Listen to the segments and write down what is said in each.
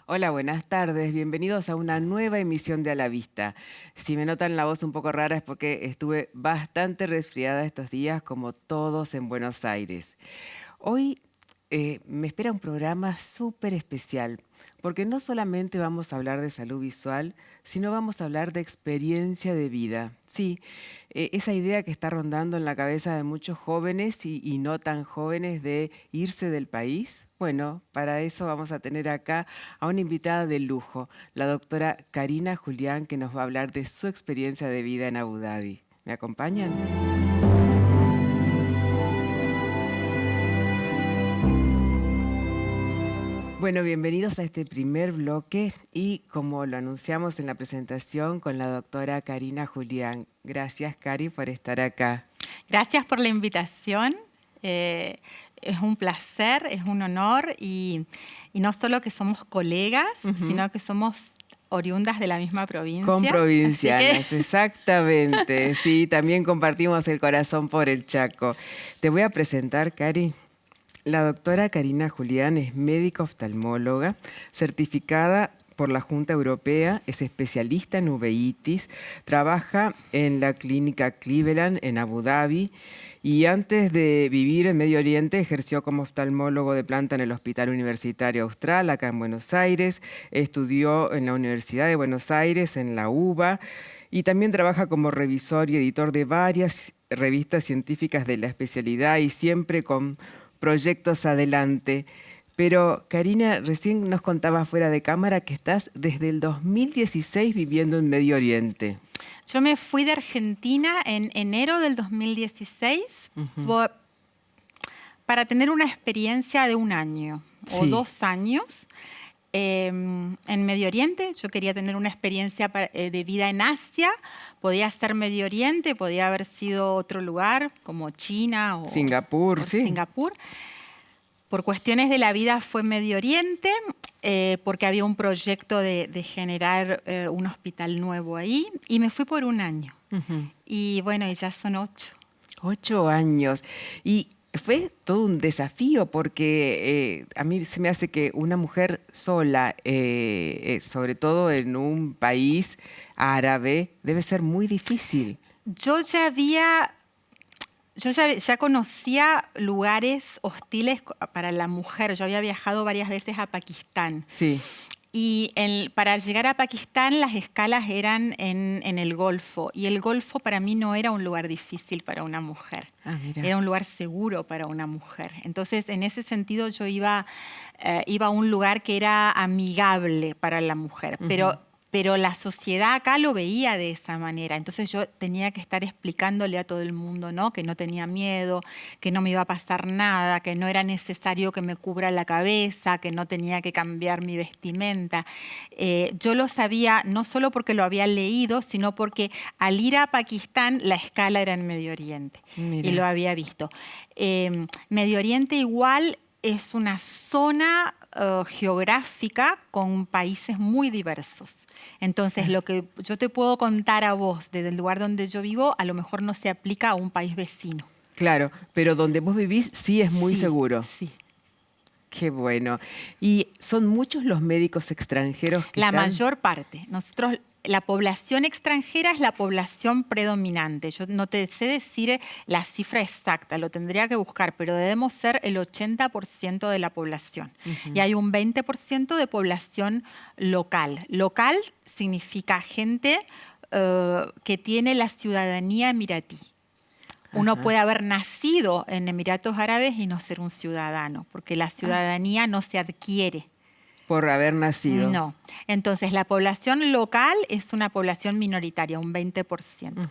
Hola, buenas tardes. Bienvenidos a una nueva emisión de A la Vista. Si me notan la voz un poco rara es porque estuve bastante resfriada estos días, como todos en Buenos Aires. Hoy me espera un programa súper especial, porque no solamente vamos a hablar de salud visual, sino vamos a hablar de experiencia de vida. Sí, esa idea que está rondando en la cabeza de muchos jóvenes y no tan jóvenes de irse del país. Bueno, para eso vamos a tener acá a una invitada de lujo, la doctora Karina Julián, que nos va a hablar de su experiencia de vida en Abu Dhabi. ¿Me acompañan? Bueno, bienvenidos a este primer bloque y como lo anunciamos en la presentación con la doctora Karina Julián. Gracias, Cari, por estar acá. Gracias por la invitación. Es un placer, es un honor y no solo que somos colegas, sino que somos oriundas de la misma provincia. Con provincianas, exactamente. Sí, también compartimos el corazón por el Chaco. Te voy a presentar, Cari. La doctora Karina Julián es médica oftalmóloga, certificada por la Junta Europea, es especialista en uveitis, trabaja en la clínica Cleveland en Abu Dhabi y antes de vivir en Medio Oriente ejerció como oftalmólogo de planta en el Hospital Universitario Austral, acá en Buenos Aires, estudió en la Universidad de Buenos Aires, en la UBA, y también trabaja como revisor y editor de varias revistas científicas de la especialidad y siempre con proyectos adelante. Pero Karina, recién nos contaba fuera de cámara que estás desde el 2016 viviendo en Medio Oriente. Yo me fui de Argentina en enero del 2016 para tener una experiencia de 1 año o Sí. 2 años en Medio Oriente. Yo quería tener una experiencia de vida en Asia. Podía ser Medio Oriente, podía haber sido otro lugar como China o Singapur, sí. Singapur. Por cuestiones de la vida fue Medio Oriente, porque había un proyecto de generar un hospital nuevo ahí, y me fui por 1 año. Y bueno, y ya son 8. 8 años. Y fue todo un desafío porque a mí se me hace que una mujer sola, sobre todo en un país árabe, debe ser muy difícil. Yo ya conocía lugares hostiles para la mujer. Yo había viajado varias veces a Pakistán. Sí. Y para llegar a Pakistán las escalas eran en el Golfo. Y el Golfo para mí no era un lugar difícil para una mujer. Ah, mira. Era un lugar seguro para una mujer. Entonces, en ese sentido, yo iba a un lugar que era amigable para la mujer. Pero la sociedad acá lo veía de esa manera. Entonces yo tenía que estar explicándole a todo el mundo, ¿no? Que no tenía miedo, que no me iba a pasar nada, que no era necesario que me cubra la cabeza, que no tenía que cambiar mi vestimenta. Yo lo sabía no solo porque lo había leído, sino porque al ir a Pakistán la escala era en Medio Oriente. Mira. Y lo había visto. Medio Oriente igual es una zona geográfica con países muy diversos. Entonces, lo que yo te puedo contar a vos desde el lugar donde yo vivo, a lo mejor no se aplica a un país vecino. Claro, pero donde vos vivís sí es muy seguro. Sí. Qué bueno. ¿Y son muchos los médicos extranjeros que La están? mayor parte. La población extranjera es la población predominante. Yo no te sé decir la cifra exacta, lo tendría que buscar, pero debemos ser el 80% de la población. Y hay un 20% de población local. Local significa gente que tiene la ciudadanía emiratí. Uno puede haber nacido en Emiratos Árabes y no ser un ciudadano, porque la ciudadanía no se adquiere. Por haber nacido. No. Entonces, la población local es una población minoritaria, un 20%.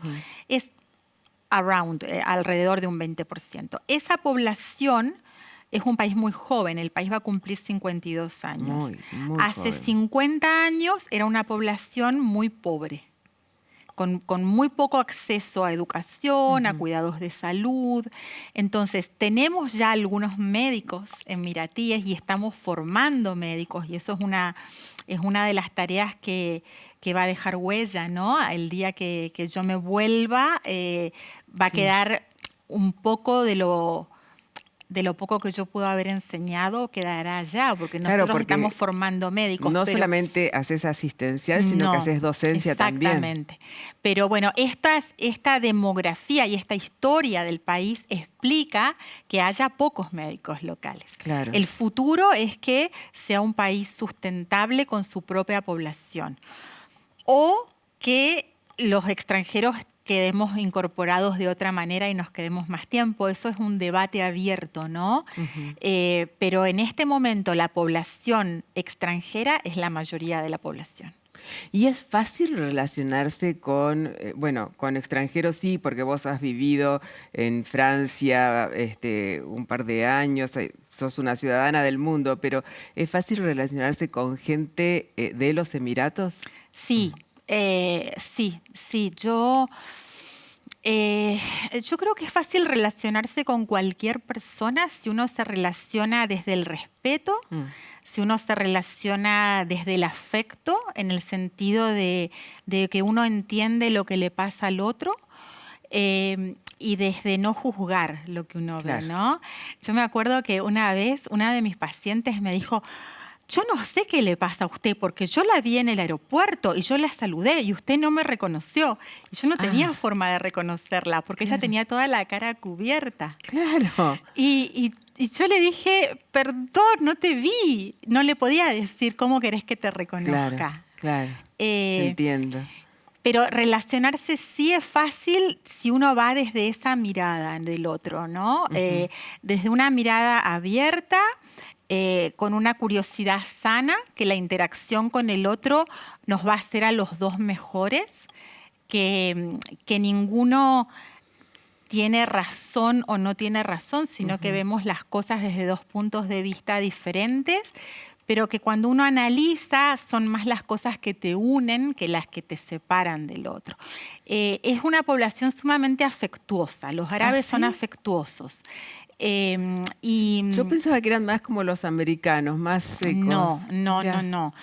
Es alrededor de un 20%. Esa población es un país muy joven. El país va a cumplir 52 años. Muy Hace joven. 50 años era una población muy pobre. Con muy poco acceso a educación, a cuidados de salud. Entonces, tenemos ya algunos médicos emiratíes y estamos formando médicos, y eso es una de las tareas que va a dejar huella, ¿no? El día que yo me vuelva, va a quedar un poco de de lo poco que yo puedo haber enseñado quedará allá, porque Claro, nosotros porque estamos formando médicos. no pero solamente haces asistencial, sino que haces docencia también. Exactamente. Pero bueno, esta demografía y esta historia del país explica que haya pocos médicos locales. Claro. El futuro es que sea un país sustentable con su propia población, o que los extranjeros quedemos incorporados de otra manera y nos quedemos más tiempo. Eso es un debate abierto, ¿no? Pero en este momento la población extranjera es la mayoría de la población. ¿Y es fácil relacionarse con, con extranjeros? Sí, porque vos has vivido en Francia un par de años, sos una ciudadana del mundo, pero ¿es fácil relacionarse con gente de los Emiratos? Sí, sí. Yo creo que es fácil relacionarse con cualquier persona si uno se relaciona desde el respeto, si uno se relaciona desde el afecto, en el sentido de que uno entiende lo que le pasa al otro, y desde no juzgar lo que uno ve, ¿no? Yo me acuerdo que una vez una de mis pacientes me dijo: yo no sé qué le pasa a usted, porque yo la vi en el aeropuerto y yo la saludé y usted no me reconoció. Y yo no tenía forma de reconocerla, porque ella tenía toda la cara cubierta. Claro. Y yo le dije: perdón, no te vi. No le podía decir cómo querés que te reconozca. Claro. Entiendo. Pero relacionarse sí es fácil si uno va desde esa mirada del otro, ¿no? Desde una mirada abierta, con una curiosidad sana, que la interacción con el otro nos va a hacer a los dos mejores, que ninguno tiene razón o no tiene razón, sino que vemos las cosas desde dos puntos de vista diferentes, pero que cuando uno analiza son más las cosas que te unen que las que te separan del otro. Es una población sumamente afectuosa. Los árabes son afectuosos. Yo pensaba que eran más como los americanos, más secos. No.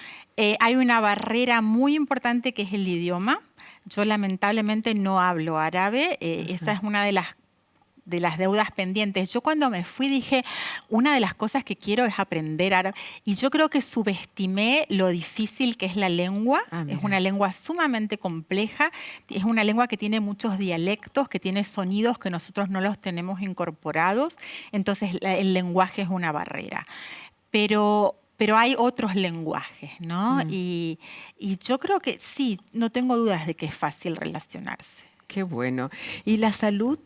Hay una barrera muy importante que es el idioma. Yo lamentablemente no hablo árabe. Esa es una de las deudas pendientes. Yo cuando me fui dije, una de las cosas que quiero es aprender árabe. Y yo creo que subestimé lo difícil que es la lengua. Es una lengua sumamente compleja. Es una lengua que tiene muchos dialectos, que tiene sonidos que nosotros no los tenemos incorporados. Entonces el lenguaje es una barrera. Pero hay otros lenguajes, ¿no? Y yo creo que sí, no tengo dudas de que es fácil relacionarse. Qué bueno. ¿Y la salud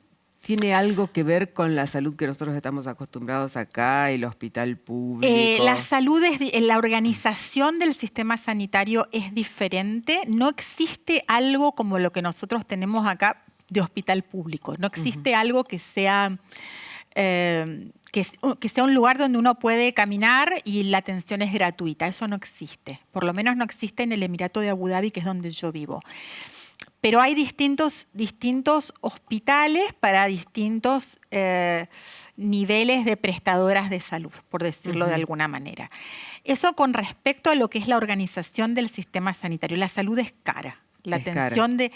tiene algo que ver con la salud que nosotros estamos acostumbrados acá, el hospital público? La salud, la organización del sistema sanitario es diferente. No existe algo como lo que nosotros tenemos acá de hospital público. No existe algo que sea... que sea un lugar donde uno puede caminar y la atención es gratuita. Eso no existe. Por lo menos no existe en el Emirato de Abu Dhabi, que es donde yo vivo. Pero hay distintos hospitales para distintos niveles de prestadoras de salud, por decirlo de alguna manera. Eso con respecto a lo que es la organización del sistema sanitario. La salud es cara. La atención de...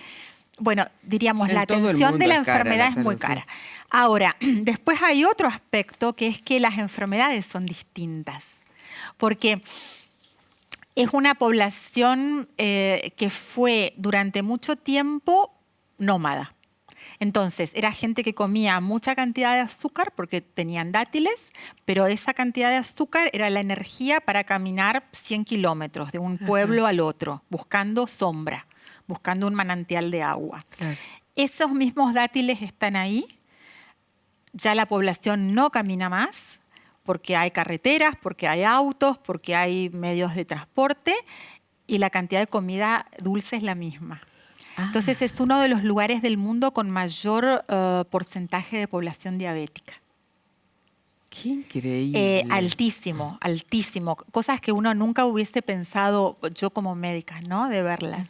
Bueno, diríamos, la atención de la enfermedad es muy cara. Sí. Ahora, después hay otro aspecto, que es que las enfermedades son distintas. Porque es una población que fue durante mucho tiempo nómada. Entonces, era gente que comía mucha cantidad de azúcar porque tenían dátiles, pero esa cantidad de azúcar era la energía para caminar 100 kilómetros de un pueblo al otro, buscando sombra, buscando un manantial de agua. Claro. Esos mismos dátiles están ahí. Ya la población no camina más, porque hay carreteras, porque hay autos, porque hay medios de transporte, y la cantidad de comida dulce es la misma. Entonces es uno de los lugares del mundo con mayor porcentaje de población diabética. ¡Qué increíble! Altísimo, altísimo. Cosas que uno nunca hubiese pensado, yo como médica, ¿no?, de verlas.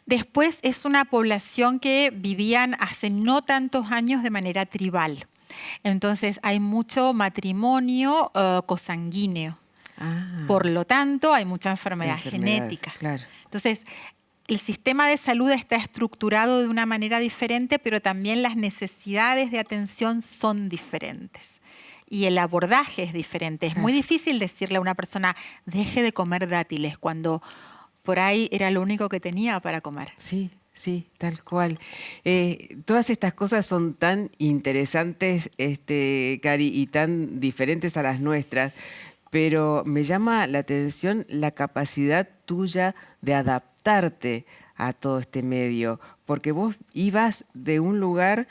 Después es una población que vivían hace no tantos años de manera tribal. Entonces hay mucho matrimonio cosanguíneo. Por lo tanto, hay mucha enfermedad genética. Claro. Entonces, el sistema de salud está estructurado de una manera diferente, pero también las necesidades de atención son diferentes. y el abordaje es diferente. Es muy difícil decirle a una persona, deje de comer dátiles, cuando por ahí era lo único que tenía para comer. Sí, sí, tal cual. Todas estas cosas son tan interesantes, Cari, y tan diferentes a las nuestras, pero me llama la atención la capacidad tuya de adaptarte a todo este medio, porque vos ibas de un lugar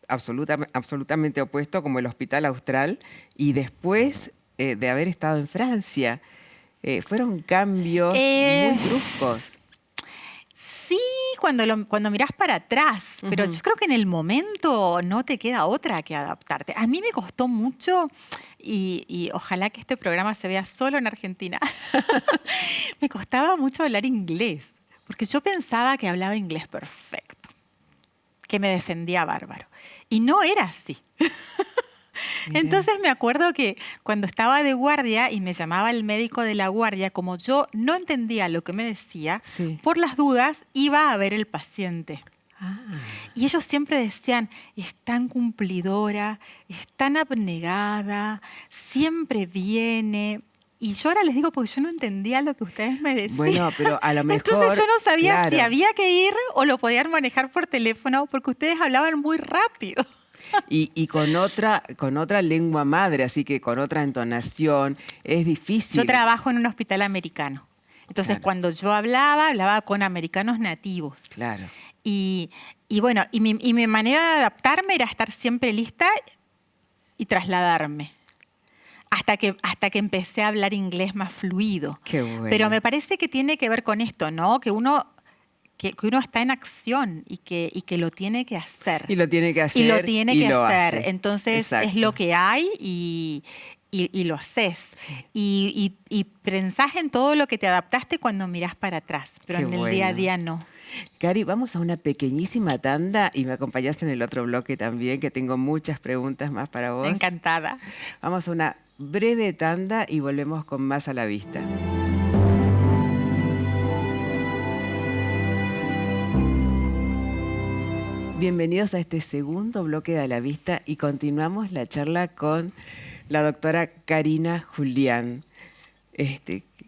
absolutamente opuesto como el Hospital Austral y después de haber estado en Francia. Fueron cambios muy bruscos. Sí, cuando mirás para atrás, pero yo creo que en el momento no te queda otra que adaptarte. A mí me costó mucho, y ojalá que este programa se vea solo en Argentina, me costaba mucho hablar inglés, porque yo pensaba que hablaba inglés perfecto, que me defendía bárbaro. Y no era así. Entonces me acuerdo que cuando estaba de guardia y me llamaba el médico de la guardia, como yo no entendía lo que me decía, Sí. por las dudas iba a ver el paciente. Ah, Y ellos siempre decían, es tan cumplidora, es tan abnegada, siempre viene. Y yo ahora les digo, porque yo no entendía lo que ustedes me decían. bueno, pero a lo mejor... Entonces yo no sabía si claro. había que ir o lo podían manejar por teléfono, porque ustedes hablaban muy rápido. Y con otra lengua madre, así que con otra entonación, es difícil. Yo trabajo en un hospital americano. Entonces, Claro. cuando yo hablaba con americanos nativos. Claro. Y bueno, y mi manera de adaptarme era estar siempre lista y trasladarme. Hasta que empecé a hablar inglés más fluido. Qué bueno. Pero me parece que tiene que ver con esto, ¿no? Que uno está en acción y que lo tiene que hacer. Y lo tiene que hacer. Y lo tiene que lo hacer. hace. Entonces Exacto. es lo que hay y lo haces. Sí. Y pensás en todo lo que te adaptaste cuando mirás para atrás, pero Qué en el día a bueno. día no. Cari, vamos a una pequeñísima tanda y me acompañás en el otro bloque también, que tengo muchas preguntas más para vos. Encantada. Vamos a una breve tanda y volvemos con más a la vista. Bienvenidos a este segundo bloque de A la Vista y continuamos la charla con la doctora Karina Julián.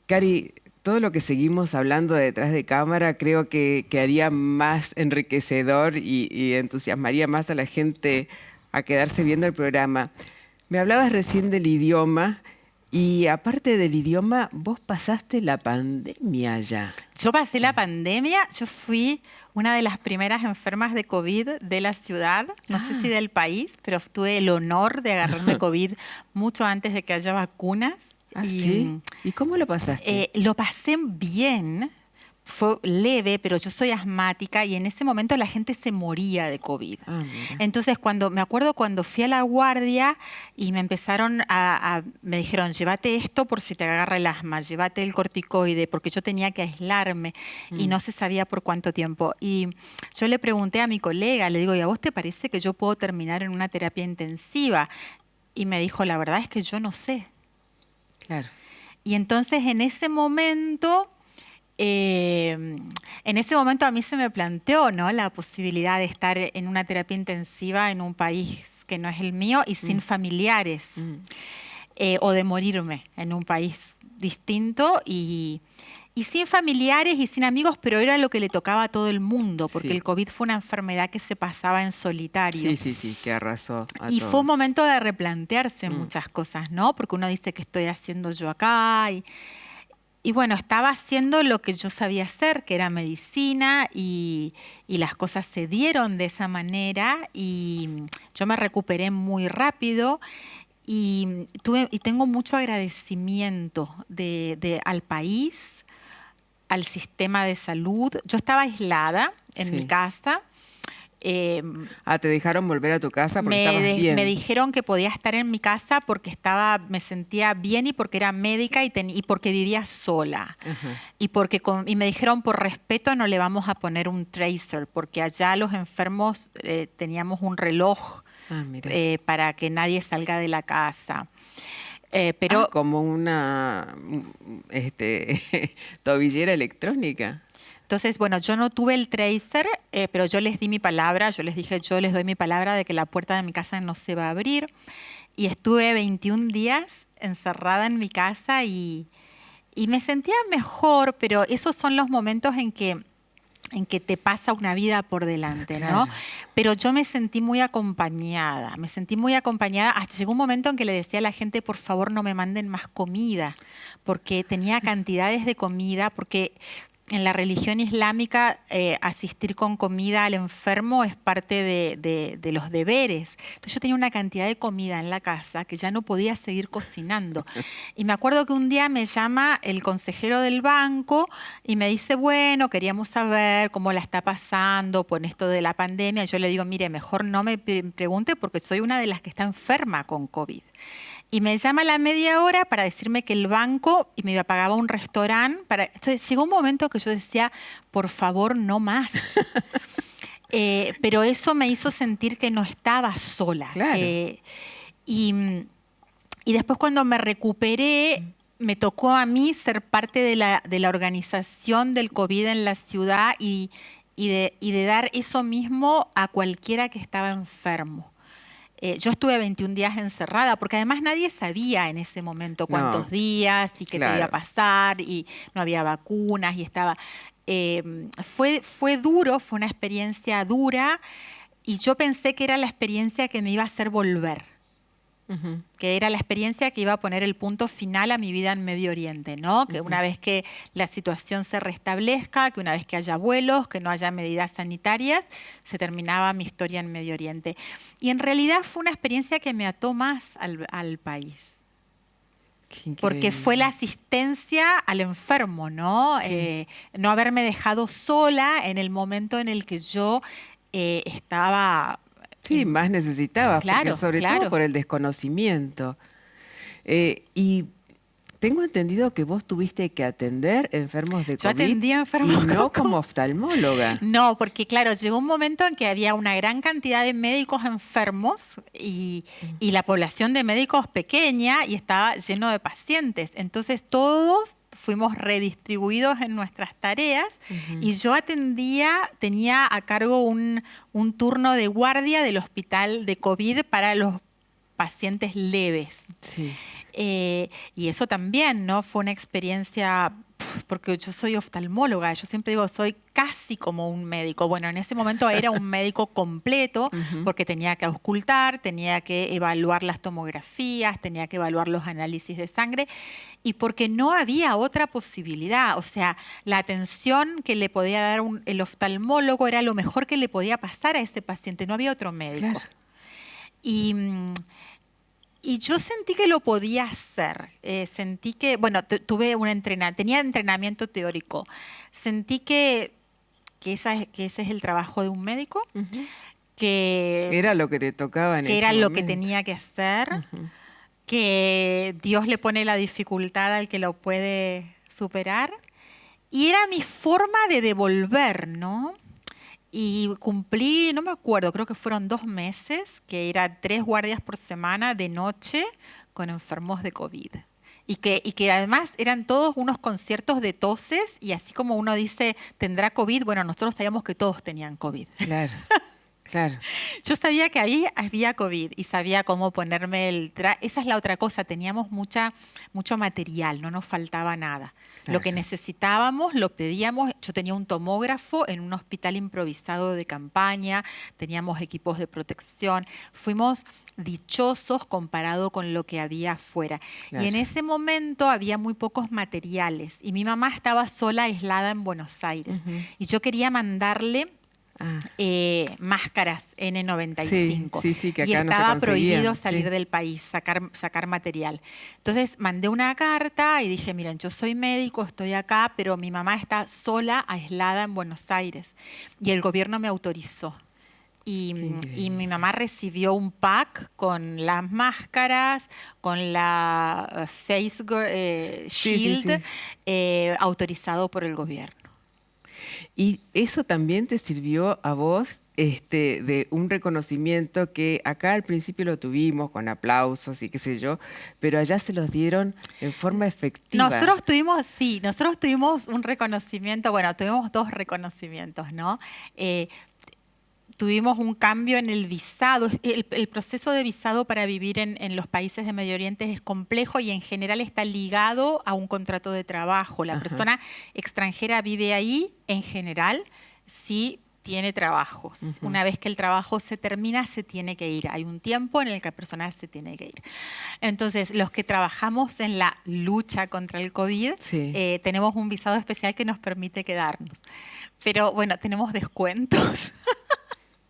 Cari, todo lo que seguimos hablando detrás de cámara creo que haría más enriquecedor y entusiasmaría más a la gente a quedarse viendo el programa. Me hablabas recién del idioma y aparte del idioma, vos pasaste la pandemia ya. Yo pasé la pandemia, yo fui una de las primeras enfermas de COVID de la ciudad, no sé si del país, pero tuve el honor de agarrarme COVID mucho antes de que haya vacunas. ¿Ah, sí? ¿Y cómo lo pasaste? Lo pasé bien, fue leve, pero yo soy asmática y en ese momento la gente se moría de COVID. Ah, mira. Entonces, me acuerdo cuando fui a la guardia y me empezaron me dijeron, llévate esto por si te agarra el asma, llévate el corticoide, porque yo tenía que aislarme y no se sabía por cuánto tiempo. Y yo le pregunté a mi colega, le digo, ¿y a vos te parece que yo puedo terminar en una terapia intensiva? Y me dijo, la verdad es que yo no sé. Claro. Y entonces en ese momento a mí se me planteó, ¿no?, la posibilidad de estar en una terapia intensiva en un país que no es el mío y sin familiares, o de morirme en un país distinto y sin familiares y sin amigos, pero era lo que le tocaba a todo el mundo, porque Sí. el COVID fue una enfermedad que se pasaba en solitario. Sí, que arrasó a Y todos. fue un momento de replantearse muchas cosas, ¿no? Porque uno dice, ¿qué estoy haciendo yo acá? Y bueno, estaba haciendo lo que yo sabía hacer, que era medicina, y las cosas se dieron de esa manera, y yo me recuperé muy rápido, y tengo mucho agradecimiento al país, al sistema de salud. Yo estaba aislada en Sí. mi casa. ¿Te dejaron volver a tu casa porque estabas bien? Me dijeron que podía estar en mi casa porque me sentía bien y porque era médica y porque vivía sola. Ajá. Y me dijeron, por respeto no le vamos a poner un tracer, porque allá los enfermos teníamos un reloj Mira. para que nadie salga de la casa. Pero como una tobillera electrónica. Entonces, bueno, yo no tuve el tracer, pero yo les di mi palabra, yo les dije, yo les doy mi palabra de que la puerta de mi casa no se va a abrir. Y estuve 21 días encerrada en mi casa y me sentía mejor, pero esos son los momentos en que te pasa una vida por delante, ¿no? Claro. Pero yo me sentí muy acompañada, hasta llegó un momento en que le decía a la gente, por favor no me manden más comida, porque tenía cantidades de comida, porque en la religión islámica asistir con comida al enfermo es parte de los deberes. Entonces yo tenía una cantidad de comida en la casa que ya no podía seguir cocinando. Y me acuerdo que un día me llama el consejero del banco y me dice, bueno, queríamos saber cómo la está pasando con esto de la pandemia. Yo le digo, mire, mejor no me pregunte porque soy una de las que está enferma con COVID. Y me llama a la media hora para decirme que el banco y me pagaba un restaurante. Entonces llegó un momento que yo decía, por favor, no más. Pero eso me hizo sentir que no estaba sola. Claro. Y después cuando me recuperé, me tocó a mí ser parte de la organización del COVID en la ciudad y de dar eso mismo a cualquiera que estaba enfermo. Yo estuve 21 días encerrada porque además nadie sabía en ese momento cuántos días y qué te iba a pasar y no había vacunas y estaba... fue duro, fue una experiencia dura y yo pensé que era la experiencia que me iba a hacer volver. Que era la experiencia que iba a poner el punto final a mi vida en Medio Oriente, ¿no? Que una vez que la situación se restablezca, que una vez que haya vuelos, que no haya medidas sanitarias, se terminaba mi historia en Medio Oriente. Y en realidad fue una experiencia que me ató más al país. Porque fue la asistencia al enfermo, ¿no? Sí. No haberme dejado sola en el momento en el que yo estaba... Sí, más necesitabas, Claro, porque sobre todo por el desconocimiento. Y tengo entendido que vos tuviste que atender enfermos de COVID. Yo atendía enfermos y no como oftalmóloga. No, porque claro, llegó un momento en que había una gran cantidad de médicos enfermos y la población de médicos pequeña y estaba lleno de pacientes. Entonces todos fuimos redistribuidos en nuestras tareas y yo tenía a cargo un turno de guardia del hospital de COVID para los pacientes leves. Sí. Y eso también, ¿no? Fue una experiencia, porque yo soy oftalmóloga, yo siempre digo, soy casi como un médico. Bueno, en ese momento era un médico completo, porque tenía que auscultar, tenía que evaluar las tomografías, tenía que evaluar los análisis de sangre, y porque no había otra posibilidad. O sea, la atención que le podía dar el oftalmólogo era lo mejor que le podía pasar a ese paciente, no había otro médico. Claro. Y yo sentí que lo podía hacer. Sentí que, bueno, tenía entrenamiento teórico. Sentí que ese es el trabajo de un médico, que era lo que te tocaba en ese momento. era lo que tenía que hacer, que Dios le pone la dificultad al que lo puede superar. Y era mi forma de devolver, ¿no? Y cumplí, no me acuerdo, creo que fueron 2 meses, que era 3 guardias por semana de noche con enfermos de COVID. Y que además eran todos unos conciertos de toses y así como uno dice, ¿tendrá COVID? Bueno, nosotros sabíamos que todos tenían COVID. Claro, claro. Yo sabía que ahí había COVID y sabía cómo ponerme esa es la otra cosa, teníamos mucho material, no nos faltaba nada. Claro. Lo que necesitábamos lo pedíamos. Yo tenía un tomógrafo en un hospital improvisado de campaña, teníamos equipos de protección, fuimos dichosos comparado con lo que había afuera. Claro. Y en ese momento había muy pocos materiales y mi mamá estaba sola, aislada en Buenos Aires. Y yo quería mandarle máscaras N95 sí, que acá y estaba no se prohibido salir sí. del país, sacar material. Entonces mandé una carta y dije, miren, yo soy médico, estoy acá, pero mi mamá está sola, aislada en Buenos Aires y el gobierno me autorizó. Y mi mamá recibió un pack con las máscaras, con la face shield, autorizado por el gobierno. Y eso también te sirvió a vos de un reconocimiento que acá al principio lo tuvimos con aplausos y qué sé yo, pero allá se los dieron en forma efectiva. Nosotros tuvimos un reconocimiento, bueno, tuvimos 2 reconocimientos, ¿no? Tuvimos un cambio en el visado. El proceso de visado para vivir en los países de Medio Oriente es complejo y en general está ligado a un contrato de trabajo. La persona extranjera vive ahí, en general, si tiene trabajos. Una vez que el trabajo se termina, se tiene que ir. Hay un tiempo en el que la persona se tiene que ir. Entonces, los que trabajamos en la lucha contra el COVID, tenemos un visado especial que nos permite quedarnos. Pero bueno, tenemos descuentos.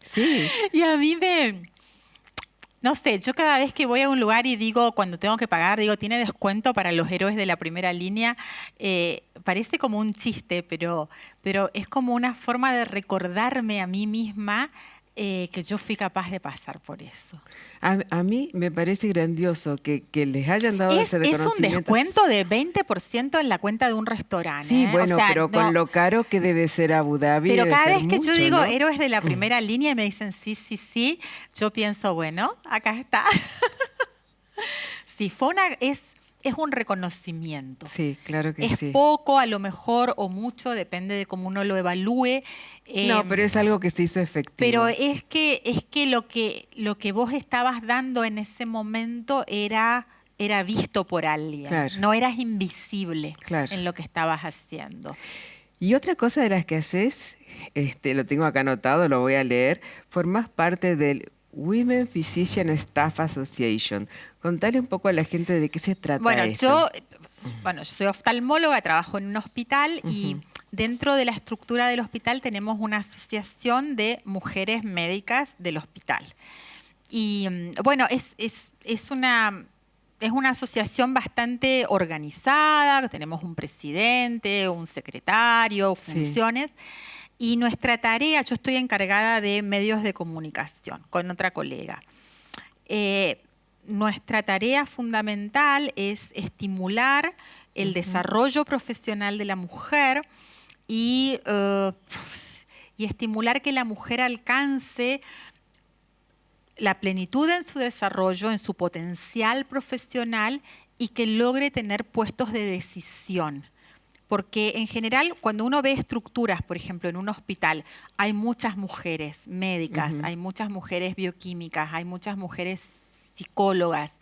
Sí. Y a mí no sé, yo cada vez que voy a un lugar y digo, cuando tengo que pagar, digo, tiene descuento para los héroes de la primera línea, parece como un chiste, pero es como una forma de recordarme a mí misma que yo fui capaz de pasar por eso. A mí me parece grandioso que les hayan dado ese reconocimiento. Es un descuento de 20% en la cuenta de un restaurante. Sí, bueno, o sea, pero con lo caro que debe ser Abu Dhabi. Pero cada vez que mucho, yo digo ¿no? héroes de la primera línea y me dicen sí, yo pienso, bueno, acá está. Sí, es un reconocimiento. Sí, claro que sí. Es poco, a lo mejor, o mucho, depende de cómo uno lo evalúe. No, pero es algo que se hizo efectivo. Pero es que lo que vos estabas dando en ese momento era visto por alguien. Claro. No eras invisible Claro. en lo que estabas haciendo. Y otra cosa de las que haces, lo tengo acá anotado, lo voy a leer, formás parte del Women Physician Staff Association. Contale un poco a la gente de qué se trata esto. Yo soy oftalmóloga, trabajo en un hospital y dentro de la estructura del hospital tenemos una asociación de mujeres médicas del hospital. Y bueno, es una asociación bastante organizada, tenemos un presidente, un secretario, funciones. Y nuestra tarea, yo estoy encargada de medios de comunicación con otra colega. Nuestra tarea fundamental es estimular el desarrollo profesional de la mujer y estimular que la mujer alcance la plenitud en su desarrollo, en su potencial profesional y que logre tener puestos de decisión. Porque en general, cuando uno ve estructuras, por ejemplo, en un hospital, hay muchas mujeres médicas, hay muchas mujeres bioquímicas, hay muchas mujeres psicólogas,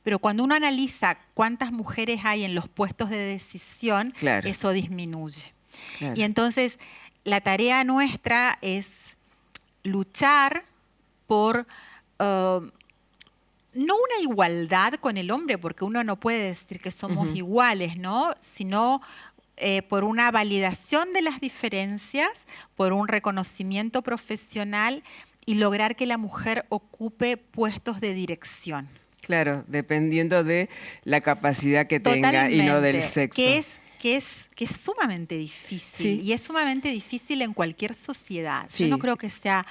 pero cuando uno analiza cuántas mujeres hay en los puestos de decisión, eso disminuye. Claro. Y entonces, la tarea nuestra es luchar por no una igualdad con el hombre, porque uno no puede decir que somos iguales, ¿no? Sino por una validación de las diferencias, por un reconocimiento profesional y lograr que la mujer ocupe puestos de dirección. Claro, dependiendo de la capacidad que tenga y no del sexo. Que es sumamente difícil. Y es sumamente difícil en cualquier sociedad. Yo no creo que sea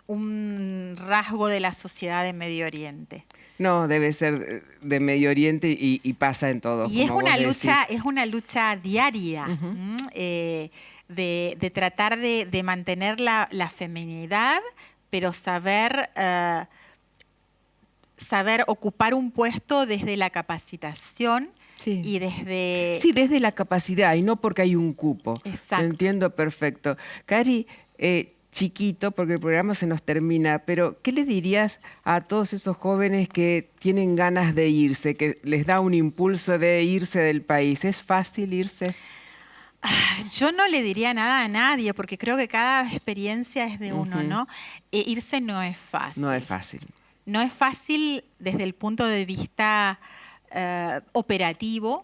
un rasgo de la sociedad de Medio Oriente. No, debe ser de Medio Oriente y pasa en todo. Y es una lucha diaria de tratar de mantener la feminidad, pero saber ocupar un puesto desde la capacitación y desde... Sí, desde la capacidad y no porque hay un cupo. Exacto. Lo entiendo perfecto. Cari, chiquito, porque el programa se nos termina, pero ¿qué le dirías a todos esos jóvenes que tienen ganas de irse, que les da un impulso de irse del país? ¿Es fácil irse? Yo no le diría nada a nadie, porque creo que cada experiencia es de uno, ¿no? Irse no es fácil. No es fácil. No es fácil desde el punto de vista operativo.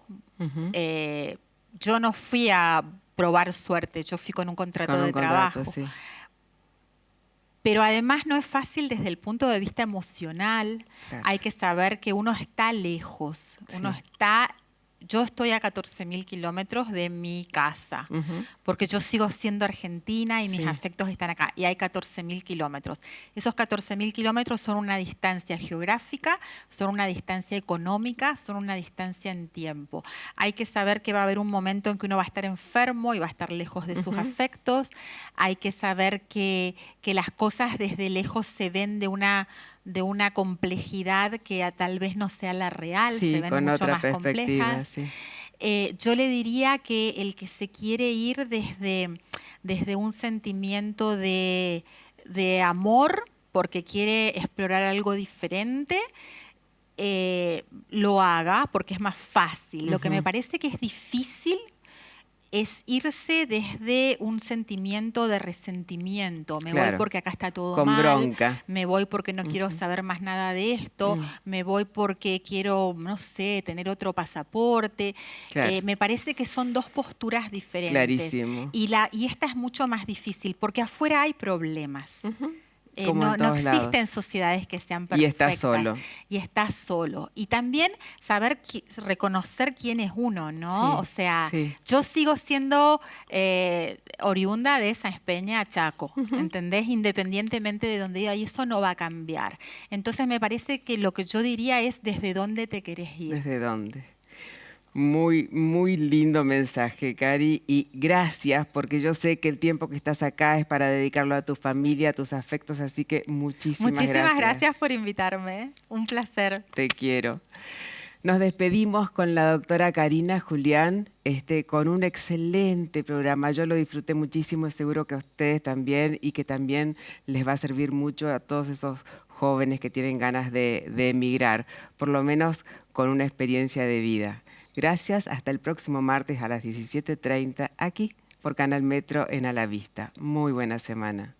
Yo no fui a probar suerte, yo fui con un contrato de trabajo. Sí. Pero además no es fácil desde el punto de vista emocional. Claro. Hay que saber que uno está lejos, uno está yo estoy a 14.000 kilómetros de mi casa, porque yo sigo siendo argentina y mis afectos están acá, y hay 14.000 kilómetros. Esos 14.000 kilómetros son una distancia geográfica, son una distancia económica, son una distancia en tiempo. Hay que saber que va a haber un momento en que uno va a estar enfermo y va a estar lejos de sus afectos. Hay que saber que las cosas desde lejos se ven de una complejidad que tal vez no sea la real, sí, se ven con mucho otra más perspectiva, complejas. sí. Yo le diría que el que se quiere ir desde un sentimiento de amor, porque quiere explorar algo diferente, lo haga, porque es más fácil. Lo que me parece que es difícil es irse desde un sentimiento de resentimiento. Me voy porque acá está todo con mal. Bronca. Me voy porque no quiero saber más nada de esto. Me voy porque quiero, no sé, tener otro pasaporte. Claro. Me parece que son dos posturas diferentes. Clarísimo. Y esta es mucho más difícil porque afuera hay problemas. Como en no todos lados. existen sociedades que sean Y perfectas. estás solo. Y estás solo. Y también saber, reconocer quién es uno, ¿no? Sí, o sea, sí. yo sigo siendo oriunda de Sáenz Peña, Chaco, ¿entendés? Independientemente de donde iba, y eso no va a cambiar. Entonces me parece que lo que yo diría es desde dónde te querés ir. ¿Desde dónde? Muy, muy lindo mensaje, Cari, y gracias, porque yo sé que el tiempo que estás acá es para dedicarlo a tu familia, a tus afectos, así que muchísimas gracias por invitarme. Un placer. Te quiero. Nos despedimos con la doctora Karina Julián, con un excelente programa. Yo lo disfruté muchísimo, seguro que a ustedes también, y que también les va a servir mucho a todos esos jóvenes que tienen ganas de emigrar, por lo menos con una experiencia de vida. Gracias, hasta el próximo martes a las 17:30 aquí por Canal Metro en A la Vista. Muy buena semana.